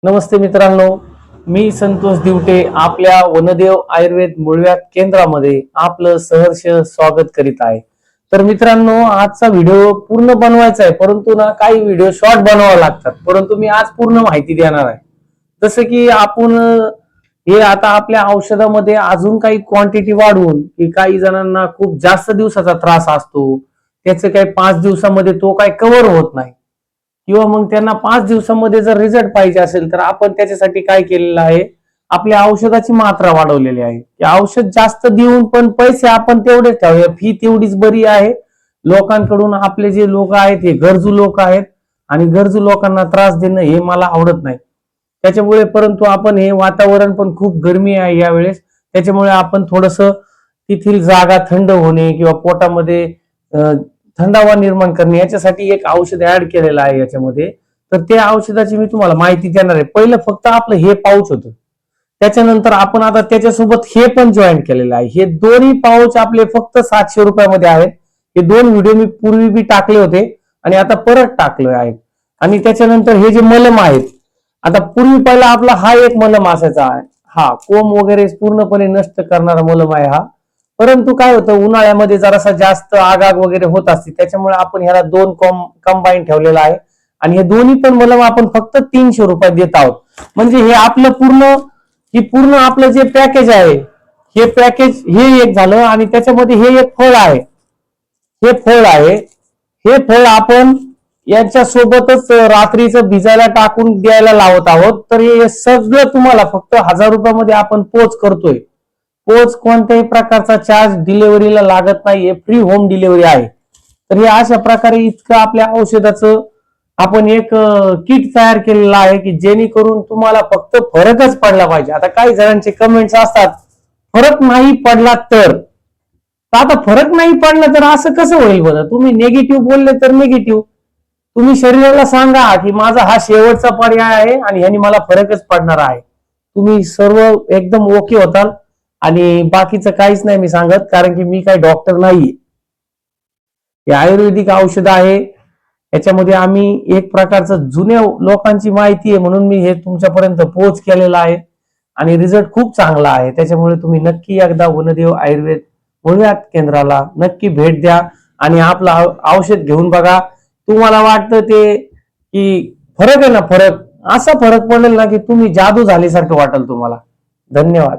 नमस्ते मित्रांनो, मी संतोष दिवटे आपल्या वनदेव आयुर्वेद मुळव्याध केंद्रामध्ये आपलं सहर्ष स्वागत करीत आहे। तर मित्रांनो, आजचा व्हिडिओ पूर्ण बनवायचा आहे, परंतु ना काही व्हिडिओ शॉर्ट बनवावे लागतात, परंतु मी आज पूर्ण माहिती देणार आहे। जसं की आपण हे आता आपल्या औषधामध्ये अजून काही क्वांटिटी वाढवून की काही जणांना खूप जास्त दिवसाचा त्रास असतो, त्याचे काही 5 दिवसामध्ये तो काही कव्हर होत नाही किंवा मग त्यांना 5 दिवसामध्ये जर रिझल्ट पाहिजे असेल तर आपण त्याच्यासाठी काय केलेलं आहे, आपल्या औषधाची मात्रा वाढवलेली आहे। औषध जास्त देऊन पण पैसे आपण तेवढेच ठेवूया, फी तेवढीच बरी आहे। लोकांकडून आपले जे लोक आहेत हे गरजू लोक आहेत आणि गरजू लोकांना त्रास देणं हे मला आवडत नाही। त्याच्यामुळे परंतु आपण हे वातावरण पण खूप गरमी आहे यावेळेस, त्याच्यामुळे आपण थोडंसं तेथील जागा थंड होणे किंवा पोटामध्ये थंडावा निर्माण करणे याच्यासाठी एक औषध ऍड केलेलं आहे याच्यामध्ये। तर त्या औषधाची मी तुम्हाला माहिती देणार आहे। पहिलं फक्त आपलं हे पाऊच होतं, त्याच्यानंतर आपण आता त्याच्यासोबत हे पण जॉईन केलेलं आहे। हे दोन्ही पाऊच आपले फक्त 700 रुपयामध्ये आहेत। हे दोन व्हिडिओ मी पूर्वी बी टाकले होते आणि आता परत टाकले आहेत। आणि त्याच्यानंतर हे जे मलम आहेत, आता पूर्वी पहिला आपला हा एक मलम असायचा आहे, हा कोंब वगैरे पूर्णपणे नष्ट करणारा मलम आहे हा। परंतु काय होतं, उन्हाळ्यामध्ये जरासा जास्त आग वगैरे होत असते, त्याच्यामुळे आपण ह्याला दोन कंबाईन ठेवलेला आहे आणि हे दोन्ही पण मलम आपण फक्त 300 रुपयात देत आहोत। म्हणजे हे आपलं पूर्ण आपलं जे पॅकेज आहे, हे पॅकेज हे एक झालं आणि त्याच्यामध्ये हे एक फळ आहे, हे फळ आपण यांच्या सोबतच रात्रीचं भिजायला टाकून द्यायला लावत आहोत। तर हे सगळं तुम्हाला फक्त 1000 रुपयामध्ये आपण पोच करतोय। पोच कोणत्याही प्रकारचा चार्ज डिलिव्हरीला लागत नाहीये, फ्री होम डिलिव्हरी आहे। तर हे अशा प्रकारे इतकं आपल्या औषधाचं आपण एक किट तयार केलेलं आहे की जेणेकरून तुम्हाला फक्त फरकच पडला पाहिजे। आता काही जणांचे कमेंट्स असतात, फरक नाही पडला तर आता फरक नाही पडला तर असं कसं होईल बरं? तुम्ही निगेटिव्ह बोलले तर निगेटिव्ह, तुम्ही शरीराला सांगा की माझा हा शेवटचा पर्याय आहे आणि ह्यानी मला फरकच पडणार आहे, तुम्ही सर्व एकदम ओके होताल। आणि बाकीचं काहीच नाही मी सांगत, कारण की मी काही डॉक्टर नाहीये। हे आयुर्वेदिक औषध आहे, याच्यामध्ये आम्ही एक प्रकारचं जुन्या लोकांची माहिती आहे म्हणून मी हे तुमच्यापर्यंत पोहोच केलेला आहे आणि रिझल्ट खूप चांगला आहे। त्याच्यामुळे तुम्ही नक्की एकदा वनदेव आयुर्वेद मुळव्याध केंद्राला नक्की भेट द्या आणि आपलं औषध घेऊन बघा। तुम्हाला वाटतं ते की फरक आहे ना, फरक असा फरक पडेल ना की तुम्ही जादू झाल्यासारखं वाटेल तुम्हाला। धन्यवाद।